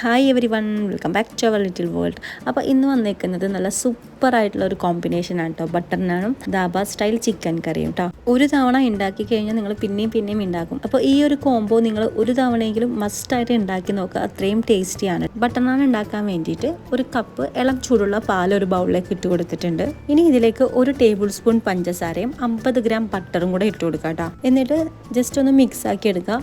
Hi everyone, welcome back to our little world. അപ്പോൾ ഇന്ന് വന്നേക്കുന്നത് നല്ല സൂപ്പറായിട്ടുള്ള ഒരു കോമ്പിനേഷനാണ് കേട്ടോ. ബട്ടർ നാനും ദാബ സ്റ്റൈൽ ചിക്കൻ കറിയും കേട്ടോ. ഒരു തവണ ഉണ്ടാക്കി കഴിഞ്ഞാൽ നിങ്ങൾ പിന്നെയും ഉണ്ടാക്കും. അപ്പോൾ ഈ ഒരു കോംബോ നിങ്ങൾ ഒരു തവണയെങ്കിലും മസ്റ്റായിട്ട് ഉണ്ടാക്കി നോക്കുക, അത്രയും ടേസ്റ്റിയാണ്. ബട്ടർ നാൻ ഉണ്ടാക്കാൻ വേണ്ടിയിട്ട് ഒരു കപ്പ് ഇളം ചൂടുള്ള പാൽ ഒരു ബൗളിലേക്ക് ഇട്ട് കൊടുത്തിട്ടുണ്ട്. ഇനി ഇതിലേക്ക് 1 ടേബിൾ സ്പൂൺ പഞ്ചസാരയും 50 ഗ്രാം ബട്ടറും കൂടെ ഇട്ട് കൊടുക്കുക കേട്ടോ. എന്നിട്ട് ജസ്റ്റ് ഒന്ന് മിക്സ് ആക്കി എടുക്കുക.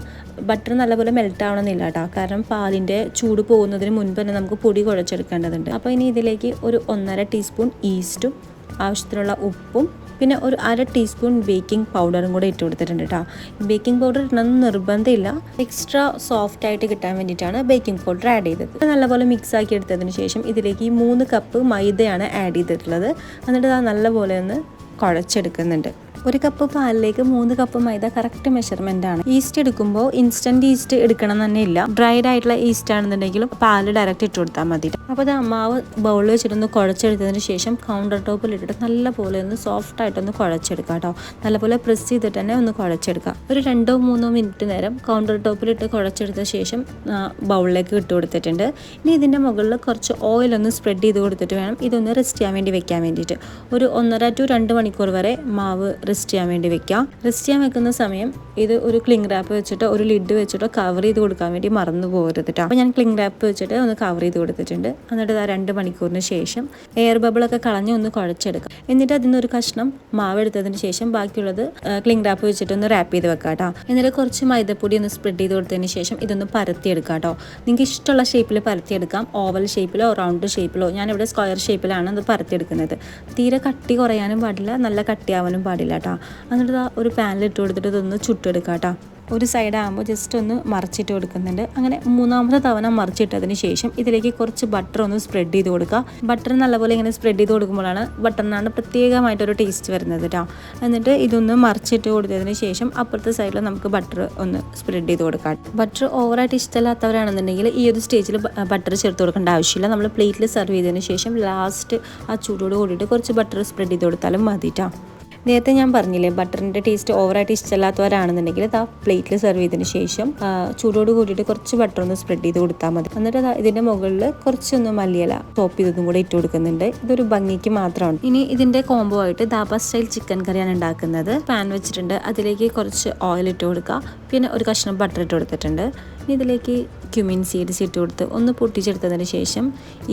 ബട്ടർ നല്ലപോലെ മെൽറ്റ് ആവണമെന്നില്ല കേട്ടോ, കാരണം പാലിൻ്റെ ചൂട് പോകുന്നതിന് മുൻപ് തന്നെ നമുക്ക് പൊടി കുഴച്ചെടുക്കേണ്ടതുണ്ട്. അപ്പോൾ ഇനി ഇതിലേക്ക് ഒരു 1.5 ടീസ്പൂൺ ഈസ്റ്റും ആവശ്യത്തിനുള്ള ഉപ്പും പിന്നെ ഒരു 1/2 ടീസ്പൂൺ ബേക്കിംഗ് പൗഡറും കൂടെ ഇട്ട് കൊടുത്തിട്ടുണ്ട് കേട്ടോ. ബേക്കിംഗ് പൗഡർ ഇടണമെന്ന് നിർബന്ധമില്ല, എക്സ്ട്രാ സോഫ്റ്റ് ആയിട്ട് കിട്ടാൻ വേണ്ടിയിട്ടാണ് ബേക്കിംഗ് പൗഡർ ആഡ് ചെയ്തത്. നല്ലപോലെ മിക്സ് ആക്കി എടുത്തതിന് ശേഷം ഇതിലേക്ക് ഈ 3 കപ്പ് മൈദയാണ് ആഡ് ചെയ്തിട്ടുള്ളത്. എന്നിട്ട് അത് നല്ലപോലെ ഒന്ന് കുഴച്ചെടുക്കുന്നുണ്ട്. 1 കപ്പ് പാലിലേക്ക് 3 കപ്പ് മൈദ കറക്റ്റ് മെഷർമെന്റ് ആണ്. ഈസ്റ്റ് എടുക്കുമ്പോൾ ഇൻസ്റ്റന്റ് ഈസ്റ്റ് എടുക്കണം തന്നെ ഇല്ല, ഡ്രൈഡ് ആയിട്ടുള്ള ഈസ്റ്റ് ആണെന്നുണ്ടെങ്കിലും പാല് ഡയറക്റ്റ് ഇട്ട് കൊടുത്താൽ മതി. അപ്പോൾ അത് മാവ് ബൗളിൽ വെച്ചിട്ടൊന്ന് കുഴച്ചെടുത്തതിന് ശേഷം കൗണ്ടർ ടോപ്പിൽ ഇട്ടിട്ട് നല്ലപോലെ ഒന്ന് സോഫ്റ്റ് ആയിട്ടൊന്ന് കുഴച്ചെടുക്കുക കേട്ടോ. നല്ലപോലെ പ്രസ് ചെയ്തിട്ട് തന്നെ ഒന്ന് കുഴച്ചെടുക്കുക. ഒരു 2-3 മിനിറ്റ് നേരം കൗണ്ടർ ടോപ്പിലിട്ട് കുഴച്ചെടുത്ത ശേഷം ബൗളിലേക്ക് ഇട്ട് കൊടുത്തിട്ടുണ്ട്. ഇനി ഇതിൻ്റെ മുകളിൽ കുറച്ച് ഓയിലൊന്ന് സ്പ്രെഡ് ചെയ്ത് കൊടുത്തിട്ട് വേണം ഇതൊന്ന് റെസ്റ്റ് ചെയ്യാൻ വേണ്ടി വെക്കാൻ വേണ്ടിയിട്ട്. ഒരു 1.5 to 2 മണിക്കൂർ വരെ മാവ് റെസ്റ്റ് ചെയ്യാൻ വേണ്ടി വെക്കാം. റെസ്റ്റ് ചെയ്യാൻ വെക്കുന്ന സമയം ഇത് ഒരു ക്ലിംഗ് റാപ്പ് വെച്ചിട്ടോ ഒരു ലിഡ് വെച്ചിട്ടോ കവർ ചെയ്ത് കൊടുക്കാൻ വേണ്ടി മറന്നു പോകരുത് കേട്ടോ. അപ്പോൾ ഞാൻ ക്ലിംഗ് റാപ്പ് വെച്ചിട്ട് ഒന്ന് കവർ ചെയ്ത് കൊടുത്തിട്ടുണ്ട്. എന്നിട്ട് 2 മണിക്കൂറിന് ശേഷം എയർ ബബിളൊക്കെ കളഞ്ഞ് ഒന്ന് കുഴച്ചെടുക്കാം. എന്നിട്ട് അതിൽ നിന്നൊരു കഷ്ണം മാവ് എടുത്തതിന് ശേഷം ബാക്കിയുള്ളത് ക്ലിംഗ് റാപ്പ് വെച്ചിട്ട് ഒന്ന് റാപ്പ് ചെയ്ത് വെക്കാം കേട്ടോ. എന്നിട്ട് കുറച്ച് മൈദപ്പൊടി ഒന്ന് സ്പ്രെഡ് ചെയ്ത് കൊടുത്തതിന് ശേഷം ഇതൊന്ന് പരത്തിയെടുക്കാം കേട്ടോ. നിങ്ങൾക്ക് ഇഷ്ടമുള്ള ഷേപ്പിൽ പരത്തിയെടുക്കാം, ഓവൽ ഷേപ്പിലോ റൗണ്ട് ഷേപ്പിലോ. ഞാനിവിടെ സ്ക്വയർ ഷേപ്പിലാണ് അത് പരത്തിയെടുക്കുന്നത്. തീരെ കട്ടി കുറയാനും പാടില്ല, നല്ല കട്ടിയാവാനും പാടില്ല കേട്ടോ. എന്നിട്ട് ഒരു പാനിൽ ഇട്ട് കൊടുത്തിട്ട് ഇതൊന്ന് ചുട്ടെടുക്കാം കേട്ടോ. ഒരു സൈഡാകുമ്പോൾ ജസ്റ്റ് ഒന്ന് മറിച്ചിട്ട് കൊടുക്കുന്നുണ്ട്. അങ്ങനെ 3ാമത്തെ തവണ മറിച്ചിട്ടതിന് ശേഷം ഇതിലേക്ക് കുറച്ച് ബട്ടർ ഒന്ന് സ്പ്രെഡ് ചെയ്ത് കൊടുക്കുക. ബട്ടർ നല്ലപോലെ ഇങ്ങനെ സ്പ്രെഡ് ചെയ്ത് കൊടുക്കുമ്പോഴാണ് ബട്ടറിനാണ് പ്രത്യേകമായിട്ടൊരു ടേസ്റ്റ് വരുന്നത് കേട്ടോ. എന്നിട്ട് ഇതൊന്ന് മറിച്ചിട്ട് കൊടുത്തതിന് ശേഷം അപ്പുറത്തെ സൈഡിൽ നമുക്ക് ബട്ടർ ഒന്ന് സ്പ്രെഡ് ചെയ്ത് കൊടുക്കാം. ബട്ടർ ഓവറായിട്ട് ഇഷ്ടമില്ലാത്തവരാണെന്നുണ്ടെങ്കിൽ ഈ ഒരു സ്റ്റേജിൽ ബട്ടർ ചേർത്ത് കൊടുക്കേണ്ട ആവശ്യമില്ല. നമ്മൾ പ്ലേറ്റിൽ സെർവ് ചെയ്തതിന് ശേഷം ലാസ്റ്റ് ആ ചൂടോട് കൂടിയിട്ട് കുറച്ച് ബട്ടർ സ്പ്രെഡ് ചെയ്ത് കൊടുത്താലും മതി കേട്ടോ. നേരത്തെ ഞാൻ പറഞ്ഞില്ലേ, ബട്ടറിൻ്റെ ടേസ്റ്റ് ഓവറായിട്ട് ഇഷ്ടമില്ലാത്തവരാണെന്നുണ്ടെങ്കിൽ ആ പ്ലേറ്റിൽ സെർവ് ചെയ്തതിന് ശേഷം ചൂടോട് കൂടിയിട്ട് കുറച്ച് ബട്ടർ ഒന്ന് സ്പ്രെഡ് ചെയ്ത് കൊടുത്താൽ മതി. എന്നിട്ട് ഇതിൻ്റെ മുകളിൽ കുറച്ചൊന്ന് മല്ലിയില ചോപ്പ് ചെയ്തതും കൂടെ ഇട്ട് കൊടുക്കുന്നുണ്ട്. ഇതൊരു ഭംഗിക്ക് മാത്രമാണ്. ഇനി ഇതിൻ്റെ കോംബോ ആയിട്ട് ദാബ സ്റ്റൈൽ ചിക്കൻ കറിയാണ് ഉണ്ടാക്കുന്നത്. പാൻ വെച്ചിട്ടുണ്ട്, അതിലേക്ക് കുറച്ച് ഓയിൽ ഇട്ട് കൊടുക്കുക. പിന്നെ ഒരു കഷ്ണം ബട്ടർ ഇട്ട് കൊടുത്തിട്ടുണ്ട്. ഇനി ഇതിലേക്ക് ക്യുമിൻ സീഡ്സ് ഇട്ട് കൊടുത്ത് ഒന്ന് പൊട്ടിച്ചെടുത്തതിന് ശേഷം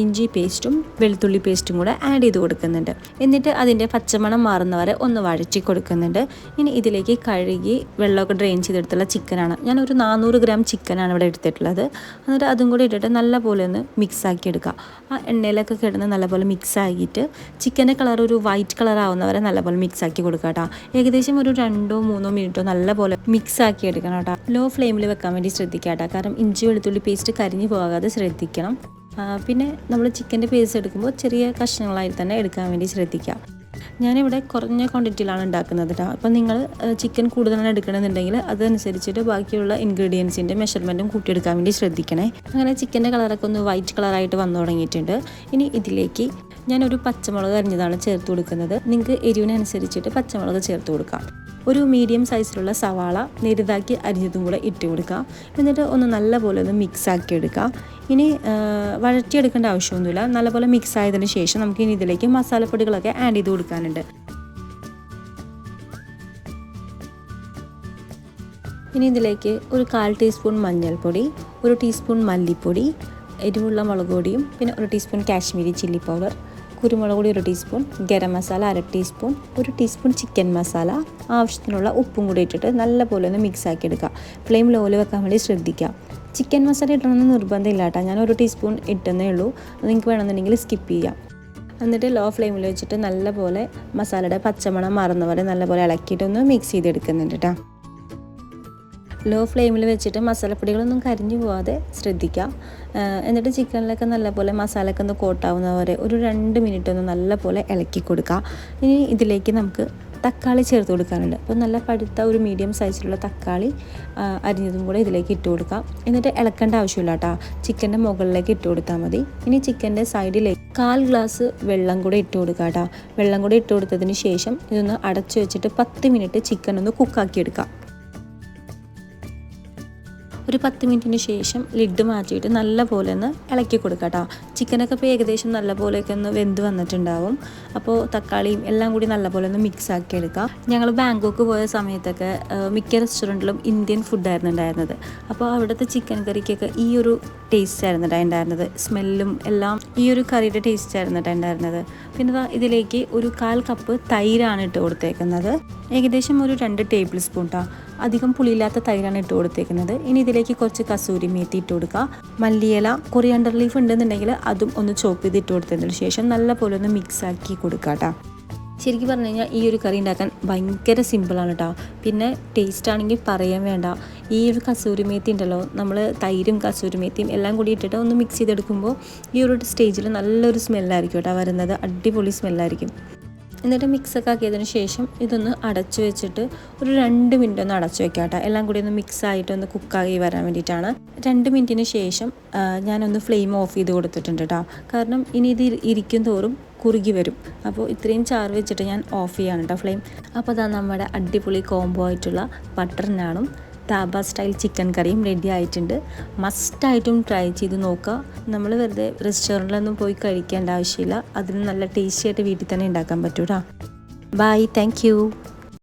ഇഞ്ചി പേസ്റ്റും വെളുത്തുള്ളി പേസ്റ്റും കൂടെ ആഡ് ചെയ്ത് കൊടുക്കുന്നുണ്ട്. എന്നിട്ട് അതിൻ്റെ പച്ചമണം മാറുന്നവരെ ഒന്ന് വഴറ്റി കൊടുക്കുന്നുണ്ട്. ഇനി ഇതിലേക്ക് കഴുകി വെള്ളമൊക്കെ ഡ്രെയിൻ ചെയ്തെടുത്തുള്ള ചിക്കനാണ്. ഞാനൊരു 400 ഗ്രാം ചിക്കനാണ് ഇവിടെ എടുത്തിട്ടുള്ളത്. എന്നിട്ട് അതും കൂടി ഇട്ടിട്ട് നല്ലപോലെ ഒന്ന് മിക്സ് ആക്കി എടുക്കുക. ആ എണ്ണയിലൊക്കെ കിടന്ന് നല്ലപോലെ മിക്സ് ആക്കിയിട്ട് ചിക്കൻ്റെ കളർ ഒരു വൈറ്റ് കളർ ആവുന്നവരെ നല്ലപോലെ മിക്സ് ആക്കി കൊടുക്കുക കേട്ടോ. ഏകദേശം ഒരു 2-3 മിനിറ്റോ നല്ലപോലെ മിക്സ് ആക്കി എടുക്കണം കേട്ടോ. ലോ ഫ്ലെയിമിൽ വെക്കാൻ വേണ്ടി ശ്രദ്ധിക്കുക കേട്ടോ, കാരണം ഇഞ്ചി വെളുത്തുള്ളി പേസ്റ്റ് കരിഞ്ഞു പോകാതെ ശ്രദ്ധിക്കണം. പിന്നെ നമ്മൾ ചിക്കൻ്റെ പേസ്റ്റ് എടുക്കുമ്പോൾ ചെറിയ കഷ്ണങ്ങളായി തന്നെ എടുക്കാൻ വേണ്ടി ശ്രദ്ധിക്കുക. ഞാനിവിടെ കുറഞ്ഞ ക്വാണ്ടിറ്റിയിലാണ് ഉണ്ടാക്കുന്നത് കേട്ടോ. അപ്പോൾ നിങ്ങൾ ചിക്കൻ കൂടുതലാണ് എടുക്കണമെന്നുണ്ടെങ്കിൽ അതനുസരിച്ചിട്ട് ബാക്കിയുള്ള ഇൻഗ്രീഡിയൻസിൻ്റെ മെഷർമെൻറ്റും കൂട്ടിയെടുക്കാൻ വേണ്ടി ശ്രദ്ധിക്കണേ. അങ്ങനെ ചിക്കൻ്റെ കളറൊക്കെ ഒന്ന് വൈറ്റ് കളറായിട്ട് വന്നു തുടങ്ങിയിട്ടുണ്ട്. ഇനി ഇതിലേക്ക് ഞാനൊരു പച്ചമുളക് അരിഞ്ഞതാണ് ചേർത്ത് കൊടുക്കുന്നത്. നിങ്ങൾക്ക് എരിവിനനുസരിച്ചിട്ട് പച്ചമുളക് ചേർത്ത് കൊടുക്കാം. ഒരു മീഡിയം സൈസിലുള്ള സവാള നെടുതാക്കി അരിഞ്ഞതും കൂടെ ഇട്ട് കൊടുക്കുക. എന്നിട്ട് ഒന്ന് നല്ലപോലെ ഒന്ന് മിക്സ് ആക്കി എടുക്കുക. ഇനി വഴറ്റിയെടുക്കേണ്ട ആവശ്യമൊന്നുമില്ല. നല്ലപോലെ മിക്സ് ആയതിന് ശേഷം നമുക്ക് ഇനി ഇതിലേക്ക് മസാലപ്പൊടികളൊക്കെ ആഡ് ചെയ്ത് കൊടുക്കാനുണ്ട്. ഇനി ഇതിലേക്ക് ഒരു 1/4 ടീസ്പൂൺ മഞ്ഞൾപ്പൊടി, 1 ടീസ്പൂൺ മല്ലിപ്പൊടി, എരിവുള്ള മുളക് പൊടിയും പിന്നെ 1 ടീസ്പൂൺ കാശ്മീരി ചില്ലി പൗഡർ, കുരുമുളക് പൊടി 1 teaspoon, garam masala 1/2 teaspoon, 1 teaspoon chicken masala, ആവശ്യത്തിനുള്ള ഉപ്പും കൂടി ഇട്ടിട്ട് നല്ലപോലെ ഒന്ന് മിക്സ് ആക്കി എടുക്കുക. ഫ്ലെയിം ലോയിൽ വെക്കാൻ വേണ്ടി ശ്രദ്ധിക്കുക. ചിക്കൻ മസാല ഇടണമെന്ന് നിർബന്ധമില്ല കേട്ടോ, ഞാൻ 1 ടീസ്പൂൺ ഇട്ടെന്നേ ഉള്ളൂ. നിങ്ങൾക്ക് വേണമെന്നുണ്ടെങ്കിൽ സ്കിപ്പ് ചെയ്യാം. എന്നിട്ട് ലോ ഫ്ലെയിമിൽ വെച്ചിട്ട് നല്ലപോലെ മസാലയുടെ പച്ചമണം മാറുന്നവരെ നല്ലപോലെ ഇളക്കിയിട്ടൊന്ന് മിക്സ് ചെയ്തെടുക്കുന്നുണ്ട് കേട്ടോ. ലോ ഫ്ലെയിമിൽ വെച്ചിട്ട് മസാലപ്പൊടികളൊന്നും കരിഞ്ഞു പോകാതെ ശ്രദ്ധിക്കുക. എന്നിട്ട് ചിക്കനിലൊക്കെ നല്ലപോലെ മസാലയൊക്കെ ഒന്ന് കോട്ടാവുന്നവരെ ഒരു 2 മിനിറ്റ് ഒന്ന് നല്ലപോലെ ഇളക്കി കൊടുക്കുക. ഇനി ഇതിലേക്ക് നമുക്ക് തക്കാളി ചേർത്ത് കൊടുക്കാനുണ്ട്. അപ്പോൾ നല്ല പഴുത്ത ഒരു മീഡിയം സൈസിലുള്ള തക്കാളി അരിഞ്ഞതും കൂടെ ഇതിലേക്ക് ഇട്ട് കൊടുക്കാം. എന്നിട്ട് ഇളക്കേണ്ട ആവശ്യമില്ല കേട്ടോ, ചിക്കൻ്റെ മുകളിലേക്ക് ഇട്ട് കൊടുത്താൽ മതി. ഇനി ചിക്കൻ്റെ സൈഡിലേക്ക് 1/4 ഗ്ലാസ് വെള്ളം കൂടെ ഇട്ട് കൊടുക്കുക കേട്ടോ. വെള്ളം കൂടെ ഇട്ട് കൊടുത്തതിന് ശേഷം ഇതൊന്ന് അടച്ചു വെച്ചിട്ട് 10 മിനിറ്റ് ചിക്കൻ ഒന്ന് കുക്കാക്കി എടുക്കാം. ഒരു 10 മിനിറ്റിന് ശേഷം ലിഡ് മാറ്റിയിട്ട് നല്ല പോലെ ഒന്ന് ഇളക്കി കൊടുക്കുക കേട്ടോ. ചിക്കനൊക്കെ ഇപ്പോൾ ഏകദേശം നല്ല പോലെയൊക്കെ ഒന്ന് വെന്ത് വന്നിട്ടുണ്ടാവും. അപ്പോൾ തക്കാളിയും എല്ലാം കൂടി നല്ലപോലെ ഒന്ന് മിക്സ് ആക്കി എടുക്കാം. ഞങ്ങൾ ബാങ്കോക്ക് പോയ സമയത്തൊക്കെ മിക്ക റെസ്റ്റോറൻറ്റിലും ഇന്ത്യൻ ഫുഡായിരുന്നു ഉണ്ടായിരുന്നത്. അപ്പോൾ അവിടുത്തെ ചിക്കൻ കറിക്കൊക്കെ ഈ ഒരു ടേസ്റ്റ് ആയിരുന്നു ഉണ്ടായിരുന്നത്. സ്മെല്ലും എല്ലാം ഈ ഒരു കറിയുടെ ടേസ്റ്റ് ആയിരുന്നു ഉണ്ടായിരുന്നത്. പിന്നെ ഇതിലേക്ക് ഒരു 1/4 കപ്പ് തൈരാണ് ഇട്ട് കൊടുത്തേക്കുന്നത്. ഏകദേശം ഒരു 2 ടേബിൾ സ്പൂൺ അധികം പുളിയില്ലാത്ത തൈരാണ് ഇട്ട് കൊടുത്തേക്കുന്നത്. ഇനി ഇതിലേക്ക് കുറച്ച് കസൂരി മേത്തി ഇട്ട് കൊടുക്കുക. മല്ലിയില, കൊറിയാണ്ടർ ലീഫ് ഉണ്ടെന്നുണ്ടെങ്കിൽ അതും ഒന്ന് ചോപ്പ് ചെയ്ത് ഇട്ട് കൊടുത്തതിന് ശേഷം നല്ല പോലെ ഒന്ന് മിക്സ് ആക്കി കൊടുക്കുക കേട്ടോ. ശരിക്കും പറഞ്ഞു കഴിഞ്ഞാൽ ഈ ഒരു കറി ഉണ്ടാക്കാൻ ഭയങ്കര സിമ്പിളാണ് കേട്ടോ. പിന്നെ ടേസ്റ്റ് ആണെങ്കിൽ പറയാൻ വേണ്ട. ഈ ഒരു കസൂരി മേത്തി ഉണ്ടല്ലോ, നമ്മൾ തൈരും കസൂരി മേത്തിയും എല്ലാം കൂടി ഇട്ടിട്ട് ഒന്ന് മിക്സ് ചെയ്തെടുക്കുമ്പോൾ ഈ ഒരു സ്റ്റേജിൽ നല്ലൊരു സ്മെല്ലായിരിക്കും കേട്ടോ വരുന്നത്. അടിപൊളി സ്മെല്ലായിരിക്കും. എന്നിട്ട് മിക്സൊക്കെ ആക്കിയതിന് ശേഷം ഇതൊന്ന് അടച്ചു വെച്ചിട്ട് ഒരു 2 മിനിറ്റ് ഒന്ന് അടച്ചു വെക്കാം കേട്ടോ. എല്ലാം കൂടി ഒന്ന് മിക്സ് ആയിട്ട് ഒന്ന് കുക്കായി വരാൻ വേണ്ടിയിട്ടാണ്. 2 മിനിറ്റിന് ശേഷം ഞാനൊന്ന് ഫ്ലെയിം ഓഫ് ചെയ്ത് കൊടുത്തിട്ടുണ്ട് കേട്ടോ. കാരണം ഇനി ഇത് ഇരിക്കും തോറും കുറുകി വരും. അപ്പോൾ ഇത്രയും ചാറ് വെച്ചിട്ട് ഞാൻ ഓഫ് ചെയ്യാണ് കേട്ടോ ഫ്ലെയിം. അപ്പോൾ അതാ നമ്മുടെ അടിപൊളി കോംബോ ആയിട്ടുള്ള ബട്ടർ നാനും ധാബ സ്റ്റൈൽ ചിക്കൻ കറിയും റെഡി ആയിട്ടുണ്ട്. മസ്റ്റായിട്ടും ട്രൈ ചെയ്ത് നോക്കുക. നമ്മൾ വെറുതെ റെസ്റ്റോറൻറ്റിലൊന്നും പോയി കഴിക്കേണ്ട ആവശ്യമില്ല. അതിന് നല്ല ടേസ്റ്റി ആയിട്ട് വീട്ടിൽ തന്നെ ഉണ്ടാക്കാൻ പറ്റൂട്ടോ. By, thank you.